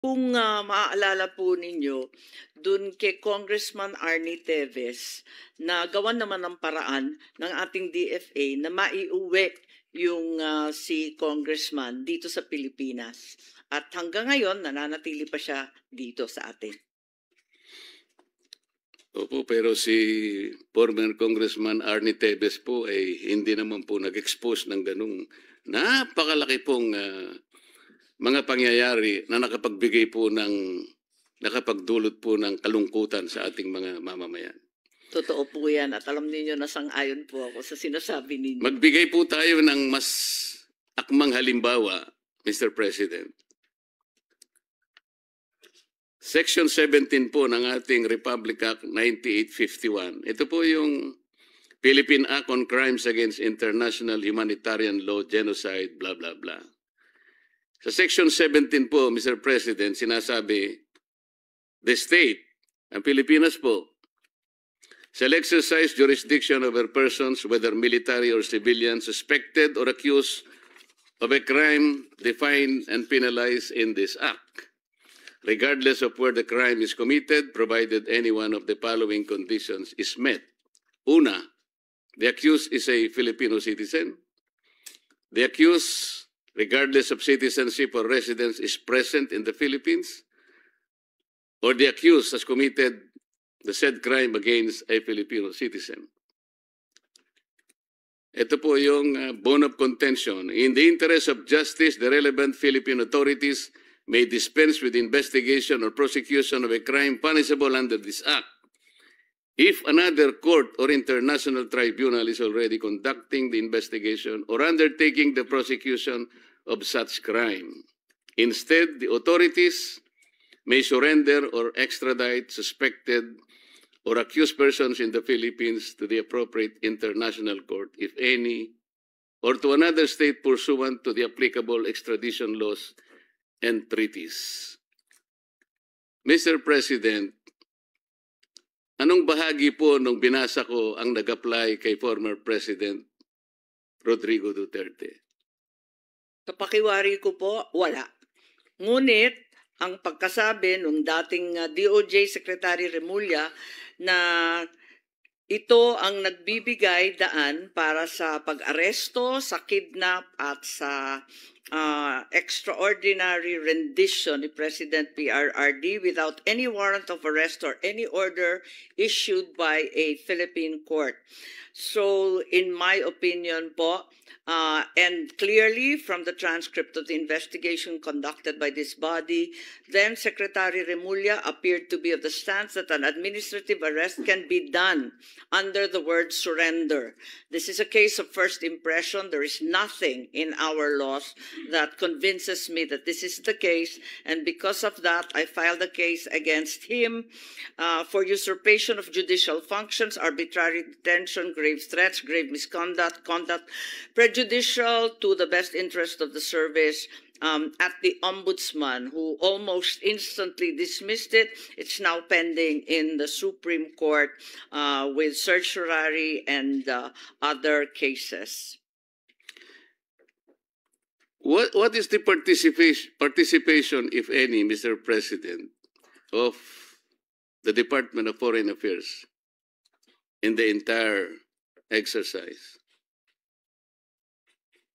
Kung maaalala po ninyo, dun kay Congressman Arnie Teves, na gawan naman ng paraan ng ating DFA na maiuwi yung si Congressman dito sa Pilipinas. At hanggang ngayon, nananatili pa siya dito sa atin. Opo, pero si former Congressman Arnie Teves po ay hindi naman po nag-expose ng ganung napakalaki pong mga pangyayari na nakapagdulot po ng kalungkutan sa ating mga mamamayan. Totoo po yan at alam niyo na sang-ayon po ako sa sinasabi ninyo. Magbigay po tayo ng mas akmang halimbawa, Mr. President. Section 17 po ng ating Republic Act 9851. Ito po yung Philippine Act on Crimes Against International Humanitarian Law, Genocide, blah, blah, blah. Sa Section 17 po, Mr. President, sinasabi, the state, ang Pilipinas po, shall exercise jurisdiction over persons, whether military or civilian, suspected or accused of a crime defined and penalized in this Act, regardless of where the crime is committed, provided any one of the following conditions is met. Una, the accused is a Filipino citizen. The accused, regardless of citizenship or residence, is present in the Philippines, or the accused has committed the said crime against a Filipino citizen. Ito po yung bone of contention. In the interest of justice, the relevant Philippine authorities may dispense with investigation or prosecution of a crime punishable under this Act if another court or international tribunal is already conducting the investigation or undertaking the prosecution of such crime. Instead, the authorities may surrender or extradite suspected or accused persons in the Philippines to the appropriate international court, if any, or to another state pursuant to the applicable extradition laws and treaties. Mr. President, anong bahagi po nung binasa ko ang nag-apply kay former President Rodrigo Duterte? Kapakiwari ko po, wala. Ngunit, ang pagkasabi nung dating DOJ Secretary Remulla na ito ang nagbibigay daan para sa pag-aresto, sa kidnap at sa extraordinary rendition ni President PRRD without any warrant of arrest or any order issued by a Philippine court. So, in my opinion po, and clearly from the transcript of the investigation conducted by this body, then Secretary Remulla appeared to be of the stance that an administrative arrest can be done under the word surrender. This is a case of first impression. There is nothing in our laws that convinces me that this is the case, and because of that, I filed a case against him for usurpation of judicial functions, arbitrary detention, grave threats, grave misconduct, conduct prejudicial to the best interest of the service, at the Ombudsman, who almost instantly dismissed it. It's now pending in the Supreme Court with certiorari and other cases. What is the participation, if any, Mr. President, of the Department of Foreign Affairs in the entire exercise?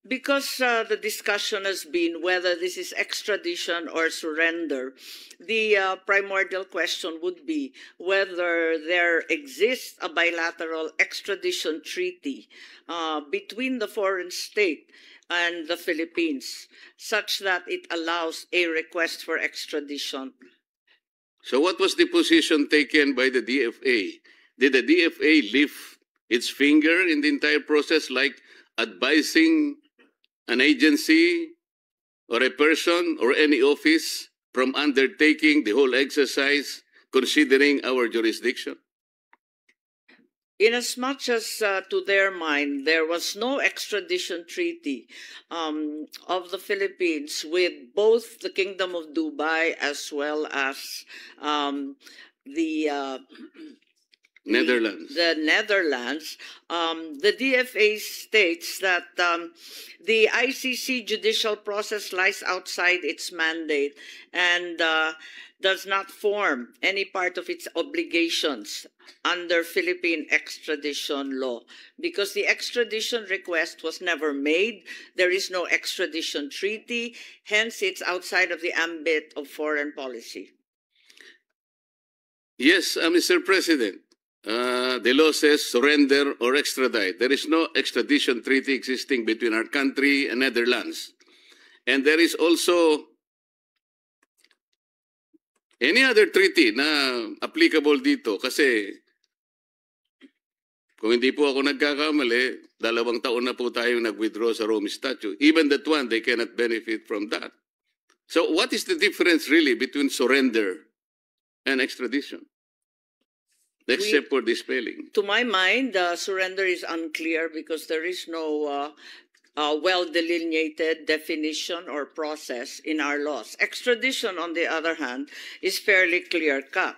Because the discussion has been whether this is extradition or surrender, the primordial question would be whether there exists a bilateral extradition treaty between the foreign state and the Philippines, such that it allows a request for extradition. So what was the position taken by the DFA? Did the DFA lift its finger in the entire process, like advising an agency or a person or any office from undertaking the whole exercise, considering our jurisdiction? Inasmuch as to their mind, there was no extradition treaty of the Philippines with both the Kingdom of Dubai as well as the Netherlands. the Netherlands, the DFA states that the ICC judicial process lies outside its mandate and does not form any part of its obligations under Philippine extradition law because the extradition request was never made. There is no extradition treaty. Hence, it's outside of the ambit of foreign policy. Yes, Mr. President. The law says surrender or extradite. There is no extradition treaty existing between our country and Netherlands. And there is also any other treaty na applicable dito kasi kung hindi po ako nagkakamali, 2 taon na po tayong nag-withdraw sa Rome Statute. Even that one, they cannot benefit from that. So what is the difference really between surrender and extradition? Except for the spelling. To my mind, surrender is unclear because there is no well-delineated definition or process in our laws. Extradition, on the other hand, is fairly clear-cut.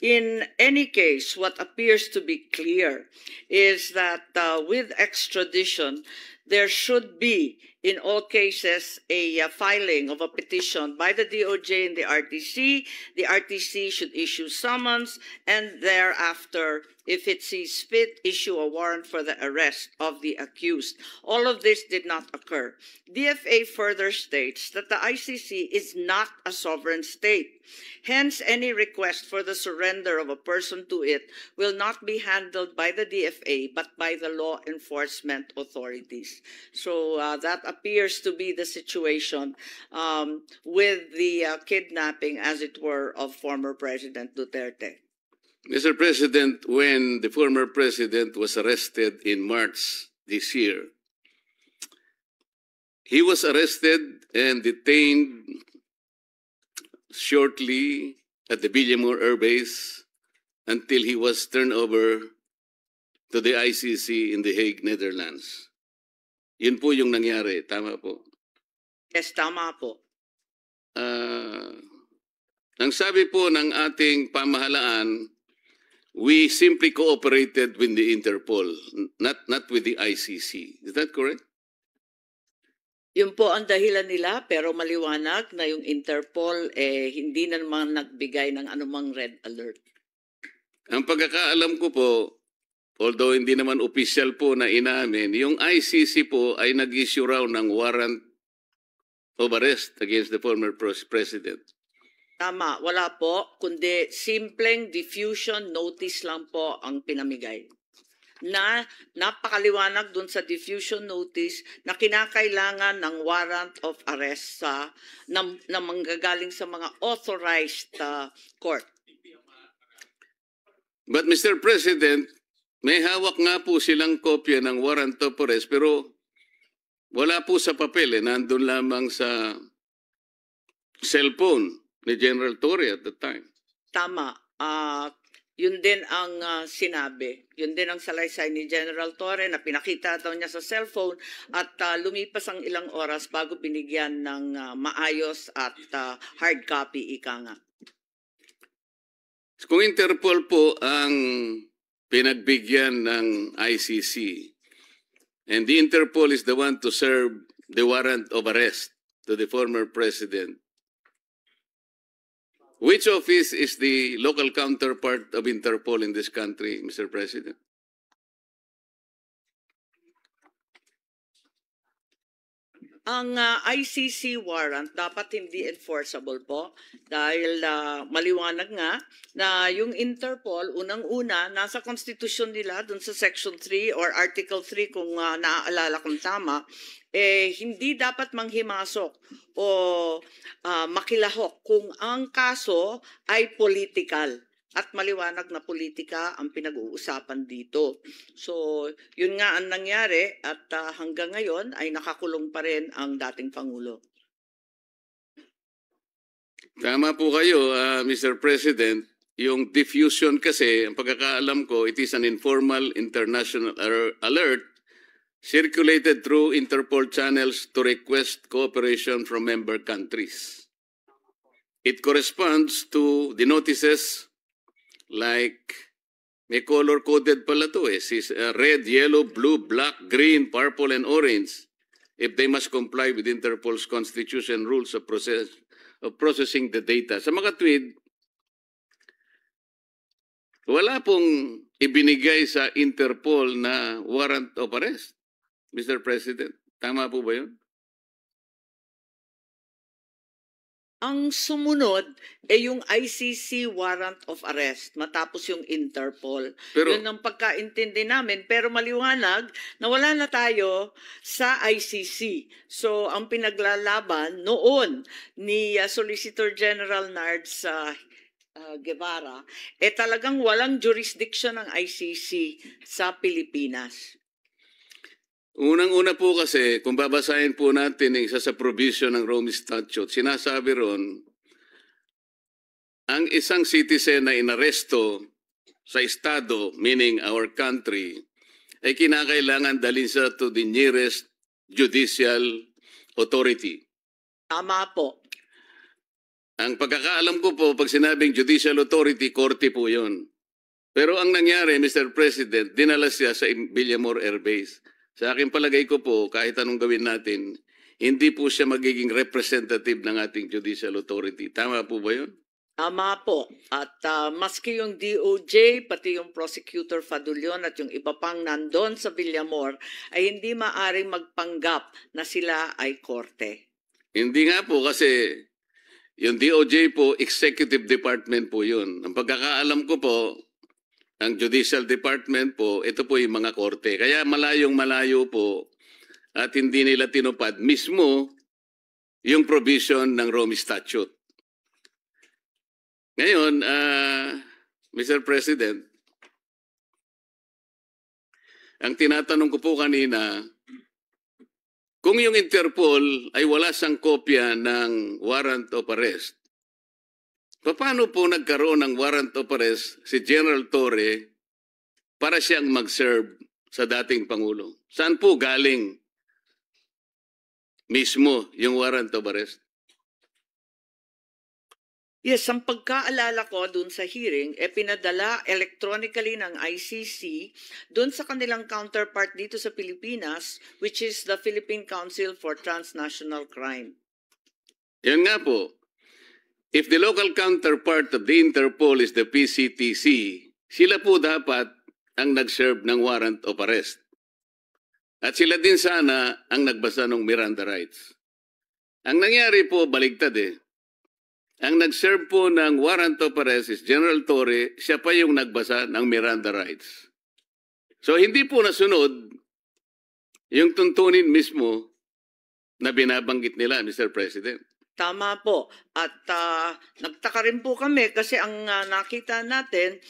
In any case, what appears to be clear is that with extradition, there should be, in all cases, a filing of a petition by the DOJ and the RTC. The RTC should issue summons, and thereafter, if it sees fit, issue a warrant for the arrest of the accused. All of this did not occur. DFA further states that the ICC is not a sovereign state. Hence, any request for the surrender of a person to it will not be handled by the DFA, but by the law enforcement authorities. So that appears to be the situation with the kidnapping, as it were, of former President Duterte. Mr. President, when the former president was arrested in March this year, he was arrested and detained shortly at the Villamor Air Base until he was turned over to the ICC in The Hague, Netherlands. Yun po yung nangyari. Tama po? Yes, tama po. Ang sabi po ng ating pamahalaan, we simply cooperated with the Interpol, not with the ICC. Is that correct? Yun po ang dahilan nila, pero maliwanag na yung Interpol hindi na naman nagbigay ng anumang red alert. Ang pagkakaalam ko po, although hindi naman official po na inamin, yung ICC po ay nag-issue raw ng warrant of arrest against the former president. Tama, wala po, kundi simpleng diffusion notice lang po ang pinamigay. Na napakaliwanag dun sa diffusion notice na kinakailangan ng warrant of arrest na manggagaling sa mga authorized court. But Mr. President, may hawak nga po silang kopya ng warrant of arrest pero wala po sa papel. Nandun lamang sa cellphone ni General Torre at the time. Tama. Yun din ang sinabi. Yun din ang salaysay ni General Torre na pinakita daw niya sa cellphone at lumipas ang ilang oras bago binigyan ng maayos at hard copy, ika nga. Kung Interpol po ang pinagbigyan ng ICC and the Interpol is the one to serve the warrant of arrest to the former president, which office is the local counterpart of Interpol in this country, Mr. President? Ang ICC warrant dapat hindi enforceable po dahil maliwanag nga na yung Interpol, unang-una, nasa konstitusyon nila dun sa Section 3 or Article 3 kung naaalala kong tama, hindi dapat manghimasok o makilahok kung ang kaso ay political. At maliwanag na politika ang pinag-uusapan dito. So, yun nga ang nangyari at hanggang ngayon ay nakakulong pa rin ang dating Pangulo. Tama po kayo, Mr. President. Yung diffusion kasi, ang pagkakaalam ko, it is an informal international alert circulated through Interpol channels to request cooperation from member countries. It corresponds to the notices like May color-coded pala to eh. Red, yellow, blue, black, green, purple, and orange. If they must comply with Interpol's constitution rules of processing the data. Sa mga tweet, wala pong ibinigay sa Interpol na warrant of arrest, Mr. President. Tama po ba yun? Ang sumunod ay yung ICC warrant of arrest matapos yung Interpol. Pero- Yun ang pagkaintindi namin. Pero maliwanag na wala na tayo sa ICC. So ang pinaglalaban noon ni Solicitor General Nards Guevara, talagang walang jurisdiction ng ICC sa Pilipinas. Unang-una po kasi, kung babasahin po natin ang isa sa provision ng Rome Statute, sinasabi ron, ang isang citizen na inaresto sa estado, meaning our country, ay kinakailangan dalhin siya to the nearest judicial authority. Tama po. Ang pagkakaalam ko po, pag sinabing judicial authority, korte po yun. Pero ang nangyari, Mr. President, dinala siya sa Villamor Air Base. Sa aking palagay ko po, kahit anong gawin natin, hindi po siya magiging representative ng ating judicial authority. Tama po ba yun? Tama po. At maski yung DOJ, pati yung Prosecutor Fadulion at yung iba pang nandun sa Villamor, ay hindi maaring magpanggap na sila ay korte. Hindi nga po kasi yung DOJ po, executive department po yun. Ang pagkakaalam ko po, ang Judicial Department po, ito po yung mga korte. Kaya malayong malayo po at hindi nila tinupad mismo yung provision ng Rome Statute. Ngayon, Mr. President, ang tinatanong ko po kanina, kung yung Interpol ay wala sang kopya ng warrant of arrest, paano po nagkaroon ng warrant of arrest si General Torre para siyang mag-serve sa dating Pangulo? Saan po galing mismo yung warrant of arrest? Yes, ang pagkaalala ko dun sa hearing, pinadala electronically ng ICC dun sa kanilang counterpart dito sa Pilipinas, which is the Philippine Council for Transnational Crime. Yan nga po. If the local counterpart of the Interpol is the PCTC, sila po dapat ang nag-serve ng warrant of arrest. At sila din sana ang nagbasa ng Miranda rights. Ang nangyari po, baligtad eh. Ang nag-serve po ng warrant of arrest is General Torre, siya pa yung nagbasa ng Miranda rights. So hindi po nasunod yung tuntunin mismo na binabanggit nila, Mr. President. Tama po. At nagtaka rin po kami kasi ang nakita natin,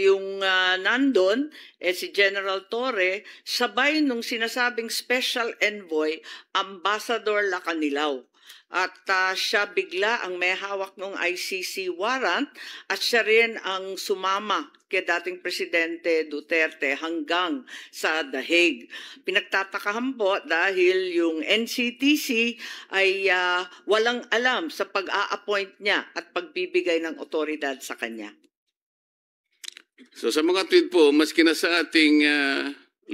yung nandun, si General Torre, sabay nung sinasabing Special Envoy, Ambassador Lacanilaw. At siya bigla ang may hawak ng ICC warrant at siya rin ang sumama kay dating Presidente Duterte hanggang sa The Hague. Pinagtatakahan po dahil yung NCTC ay walang alam sa pag-a-appoint niya at pagbibigay ng otoridad sa kanya. So sa mga tweet po, maski na sa ating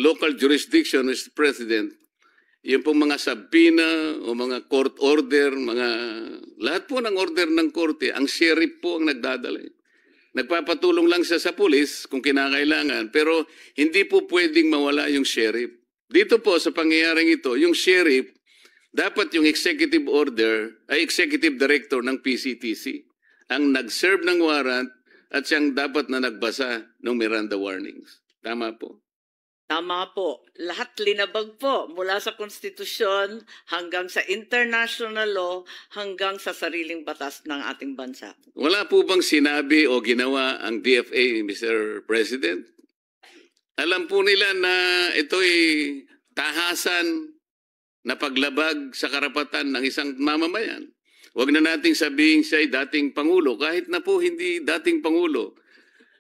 local jurisdiction, Mr. President, yung pong mga subpoena o mga court order, lahat po ng order ng korte, ang sheriff po ang nagdadala. Nagpapatulong lang siya sa pulis kung kinakailangan, pero hindi po pwedeng mawala yung sheriff. Dito po sa pangyayaring ito, yung sheriff, dapat yung executive order ay executive director ng PCTC. Ang nag-serve ng warrant at siyang dapat na nagbasa ng Miranda warnings. Tama po. Tama po. Lahat linabag po mula sa konstitusyon hanggang sa international law hanggang sa sariling batas ng ating bansa. Wala po bang sinabi o ginawa ang DFA, Mr. President? Alam po nila na ito'y tahasan na paglabag sa karapatan ng isang mamamayan. Huwag na nating sabihin siya ay dating Pangulo, kahit na po hindi dating Pangulo.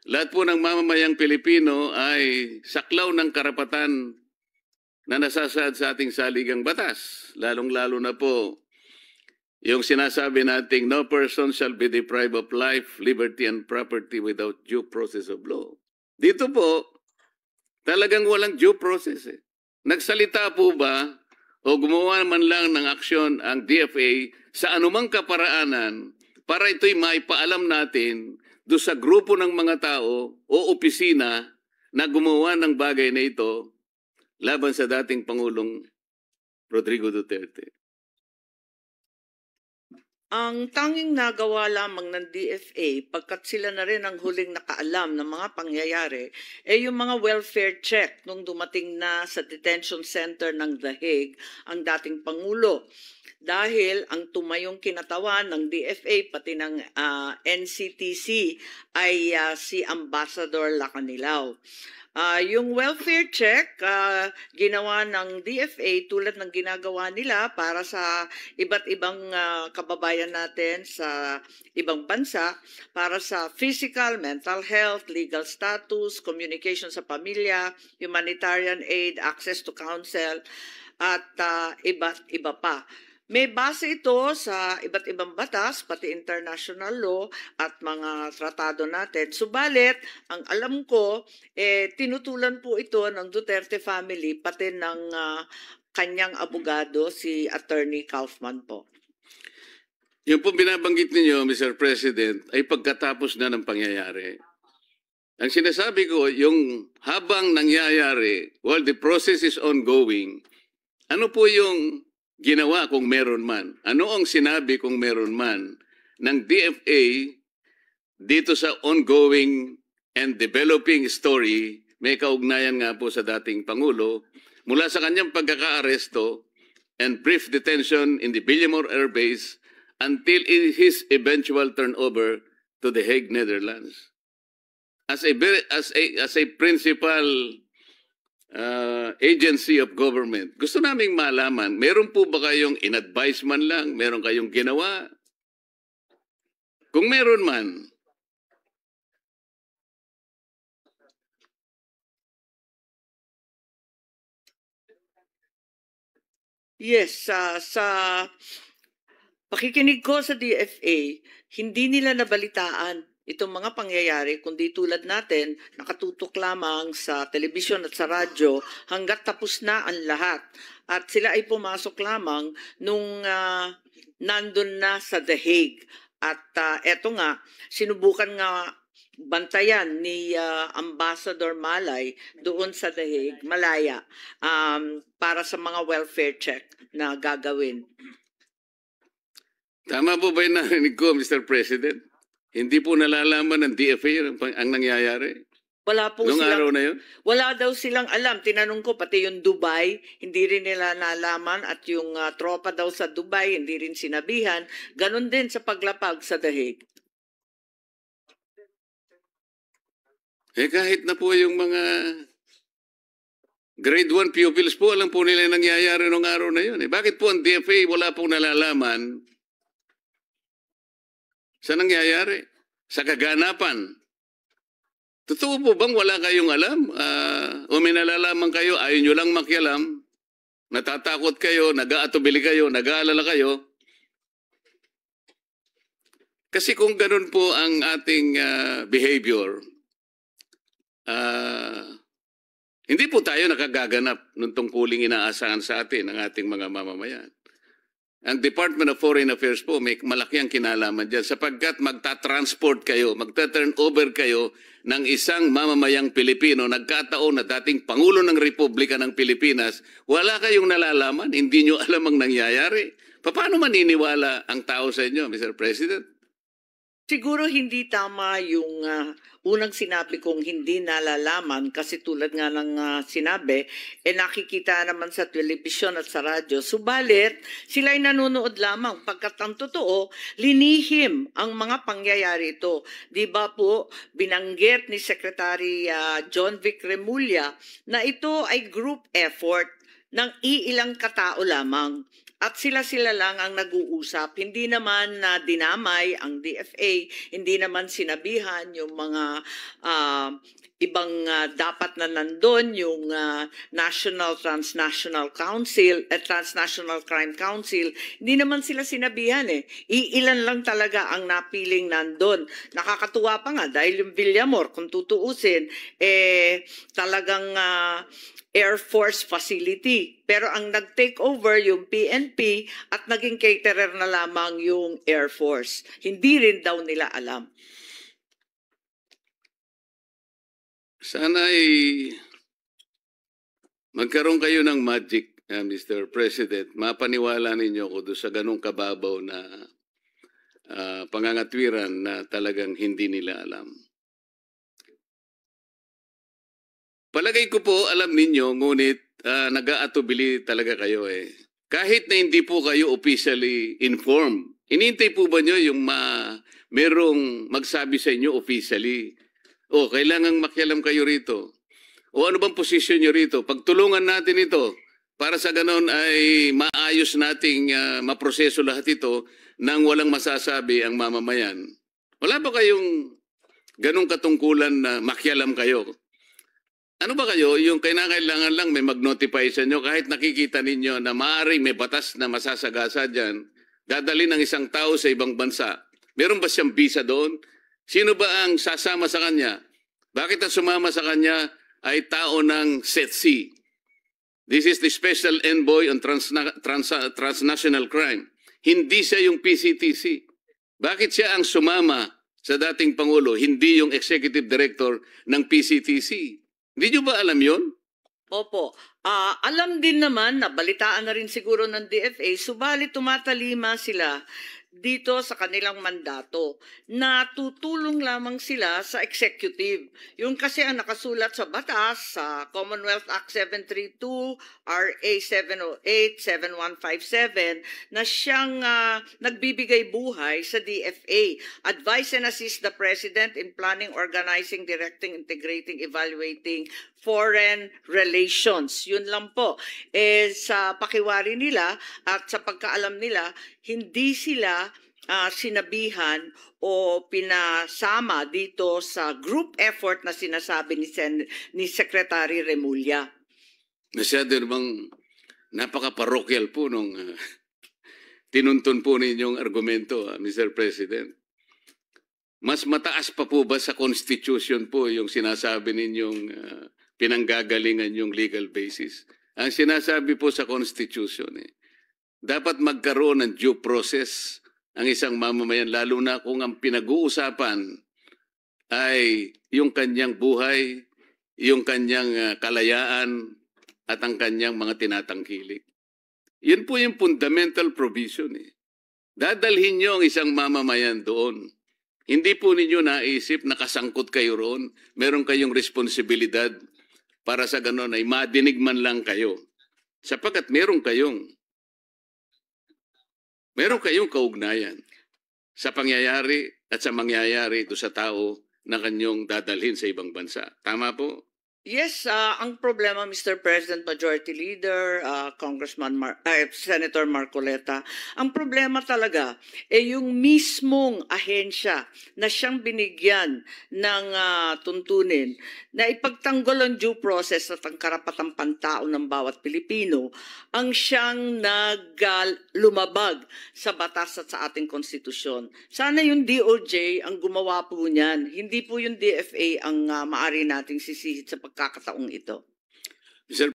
Lahat po ng mamamayang Pilipino ay saklaw ng karapatan na nasasaad sa ating saligang batas. Lalong-lalo na po yung sinasabi nating no person shall be deprived of life, liberty, and property without due process of law. Dito po, talagang walang due process. Nagsalita po ba o gumawa man lang ng aksyon ang DFA sa anumang kaparaanan para ito'y maipaalam natin do sa grupo ng mga tao o opisina na gumawa ng bagay na ito laban sa dating Pangulong Rodrigo Duterte? Ang tanging nagawa lamang ng DFA, pagkat sila na rin ang huling nakaalam ng mga pangyayari, ay yung mga welfare check nung dumating na sa detention center ng The Hague ang dating Pangulo. Dahil ang tumayong kinatawan ng DFA pati ng NCTC ay si Ambassador Lacanilao. Yung welfare check, ginawa ng DFA tulad ng ginagawa nila para sa iba't ibang kababayan natin sa ibang bansa, para sa physical, mental health, legal status, communication sa pamilya, humanitarian aid, access to counsel, at iba't iba pa. May base ito sa iba't ibang batas, pati international law at mga tratado natin. Subalit, ang alam ko, tinutulan po ito ng Duterte family, pati ng kanyang abogado, si Attorney Kaufman po. Yung po binabanggit ninyo, Mr. President, ay pagkatapos na ng pangyayari. Ang sinasabi ko, yung habang nangyayari, while the process is ongoing, ano po yung ginawa kung meron man? Ano ang sinabi kung meron man ng DFA dito sa ongoing and developing story? May kaugnayan nga po sa dating Pangulo mula sa kanyang pagkaka-aresto and brief detention in the Villamor Air Base until his eventual turnover to the Hague, Netherlands. As a principal agency of government, gusto naming malaman, meron po ba kayong in-advise man lang? Meron kayong ginawa? Kung meron man, yes, sa pakikinig ko sa DFA, hindi nila nabalitaan itong mga pangyayari, kundi tulad natin, nakatutok lamang sa telebisyon at sa radyo hanggat tapos na ang lahat. At sila ay pumasok lamang nung nandun na sa The Hague. At eto nga, sinubukan nga bantayan ni Ambassador Malay doon sa The Hague, Malaya, para sa mga welfare check na gagawin. tama po ba yung narinig ko, Mr. President? Hindi po nalalaman ng DFA ang nangyayari? Wala po Noong araw silang, na yun? wala daw silang alam. Tinanong ko, pati yung Dubai, hindi rin nila nalaman. At yung tropa daw sa Dubai, hindi rin sinabihan. Ganon din sa paglapag sa The Hague. Kahit na po yung mga grade 1 pupils po, alam po nila yung nangyayari noong araw na yun. Bakit po ang DFA wala pong nalalaman sa nangyayari? Sa kaganapan. Totoo po bang wala kayong alam? O may nalalaman kayo, ayaw nyo lang makialam, natatakot kayo, nag-aatubili kayo, nag-aalala kayo? Kasi kung ganun po ang ating behavior, hindi po tayo nakagaganap nung tungkuling inaasahan sa atin ng ating mga mamamayan. Ang Department of Foreign Affairs po, may malaki ang kinalaman dyan sapagkat magta-transport kayo, magta-turn over kayo ng isang mamamayang Pilipino, nagkataon na dating Pangulo ng Republika ng Pilipinas, wala kayong nalalaman, hindi nyo alam ang nangyayari. Paano maniniwala ang tao sa inyo, Mr. President? Siguro hindi tama yung unang sinabi kong hindi nalalaman kasi tulad nga ng sinabi, nakikita naman sa telebisyon at sa radyo. Subalit, sila'y nanonood lamang pagkat ang totoo, linihim ang mga pangyayari ito. Di ba po, binanggit ni Secretary John Vic Remulla na ito ay group effort ng iilang katao lamang. At sila-sila lang ang nag-uusap. Hindi naman na dinamay ang DFA, hindi naman sinabihan yung mga ibang dapat na nandun, yung National Transnational Council at Transnational Crime Council, hindi naman sila sinabihan eh. Iilan lang talaga ang napiling nandun. Nakakatuwa pa nga dahil yung Villamor, kung tutuusin, talagang Air Force facility. Pero ang nag-take over yung PNP at naging caterer na lamang yung Air Force. Hindi rin daw nila alam. Sana ay magkaroon kayo ng magic, Mr. President. Mapaniwala ninyo ko doon sa ganong kababaw na pangangatwiran na talagang hindi nila alam. Palagay ko po, alam ninyo, ngunit nag-aatubili talaga kayo eh. Kahit na hindi po kayo officially informed, inintay po ba nyo yung merong magsabi sa inyo officially? O, kailangang makialam kayo rito. O ano bang posisyon nyo rito? Pagtulungan natin ito para sa ganon ay maayos nating maproseso lahat ito nang walang masasabi ang mamamayan. Wala ba kayong ganong katungkulan na makialam kayo? Ano ba kayo? Yung kailangan lang may mag-notify sa inyo kahit nakikita ninyo na maaaring may batas na masasagasa dyan, dadali ng isang tao sa ibang bansa. Meron ba siyang visa doon? Sino ba ang sasama sa kanya? Bakit ang sumama sa kanya ay tao ng SETC? This is the Special Envoy on Transnational Crime. Hindi siya yung PCTC. Bakit siya ang sumama sa dating Pangulo, hindi yung Executive Director ng PCTC? Hindi nyo ba alam yun? Opo. Alam din naman, nabalitaan na rin siguro ng DFA, subalit tumatalima sila dito sa kanilang mandato na tutulong lamang sila sa executive. Yung kasi ang nakasulat sa batas, sa Commonwealth Act 732, RA 708, 7157, na siyang nagbibigay buhay sa DFA. Advise and assist the President in planning, organizing, directing, integrating, evaluating foreign relations. Yun lang po. Sa pakiwari nila at sa pagkaalam nila, hindi sila sinabihan o pinasama dito sa group effort na sinasabi ni Secretary Remulla. Masyado namang napaka-parokyal po nung tinuntun po ninyong argumento, Mr. President. Mas mataas pa po ba sa Constitution po yung sinasabi ninyong pinanggagalingan yung legal basis? Ang sinasabi po sa Constitution dapat magkaroon ng due process ang isang mamamayan, lalo na kung ang pinag-uusapan ay yung kanyang buhay, yung kanyang kalayaan, at ang kanyang mga tinatangkilik. Yun po yung fundamental provision. Dadalhin nyo ang isang mamamayan doon. Hindi po ninyo naisip na kasangkot kayo roon. Meron kayong responsibilidad para sa ganon ay madinig man lang kayo. Sapagkat meron kayong kaugnayan sa pangyayari at sa mangyayari ito sa tao na kanyang dadalhin sa ibang bansa. Tama po? Yes, ang problema, Mr. President, Majority Leader, Senator Marcoleta, ang problema talaga yung mismong ahensya na siyang binigyan ng tuntunin na ipagtanggol ang due process at ang karapatang pantao ng bawat Pilipino ang siyang lumabag sa batas at sa ating konstitusyon. Sana yung DOJ ang gumawa po niyan. Hindi po yung DFA ang maaari nating sisihit sa pagkakataong ito. Mr.